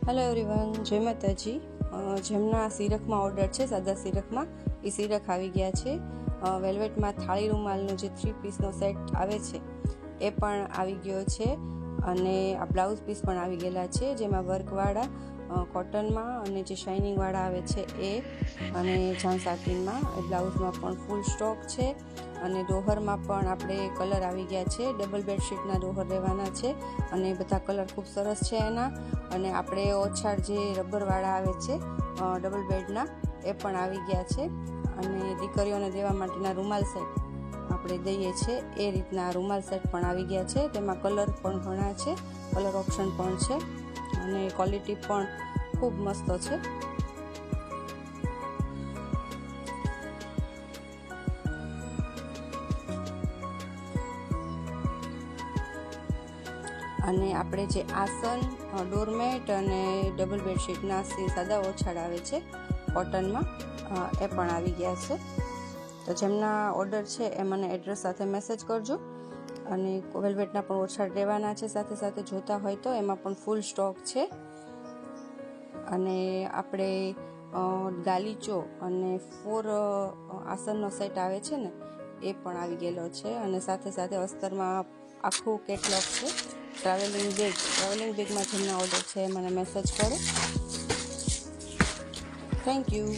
Hello everyone, જય માતાજી. જેમના સિરકમાં ઓર્ડર છે, સાદા સિરકમાં, એ સિરક આવી ગયા છે. વેલ્વેટમાં થાળી રૂમાલનો જે 3 પીસનો સેટ આવે છે એ પણ આવી ગયો છે. અને આ બ્લાઉઝ પીસ પણ આવી ગયેલા છે, જેમાં વર્કવાળા કોટનમાં અને જે શાઇનિંગવાળા આવે છે એ, અને જામ સાટીનમાં. બ્લાઉઝમાં પણ ફૂલ સ્ટોક છે. અને ડોહરમાં પણ આપણે કલર આવી ગયા છે. ડબલ બેડશીટના ડોહર રહેવાના છે અને બધા કલર ખૂબ સરસ છે એના. અને આપણે ઓછાળ જે રબરવાળા આવે છે ડબલ બેડના, એ પણ આવી ગયા છે. અને દીકરીઓને દેવા માટેના રૂમાલ સેટ આપણે દઈએ છીએ એ રીતના રૂમાલ સેટ પણ આવી ગયા છે. તેમાં કલર પણ ઘણા છે, કલર ઓપ્શન પણ છે અને ક્વોલિટી પણ ખૂબ મસ્ત છે. અને આપણે જે આસન, ડોરમેટ અને ડબલ બેડશીટના સાદા ઓછાળ આવે છે કોટનમાં, એ પણ આવી ગયા છે. તો જેમના ઓર્ડર છે એ મને એડ્રેસ સાથે મેસેજ કરજો. અને વેલ્વેટના પણ ઓછાળ રહેવાના છે સાથે સાથે, જોતા હોય તો એમાં પણ ફૂલ સ્ટોક છે. અને આપણે ગાલીચો અને 4 આસનનો સેટ આવે છે ને, એ પણ આવી ગયેલો છે. અને સાથે સાથે અસ્તરમાં આખું કેટલોગ છે. ટ્રાવેલિંગ બેગમાં જેમના ઓર્ડર છે મને મેસેજ કરો. Thank you.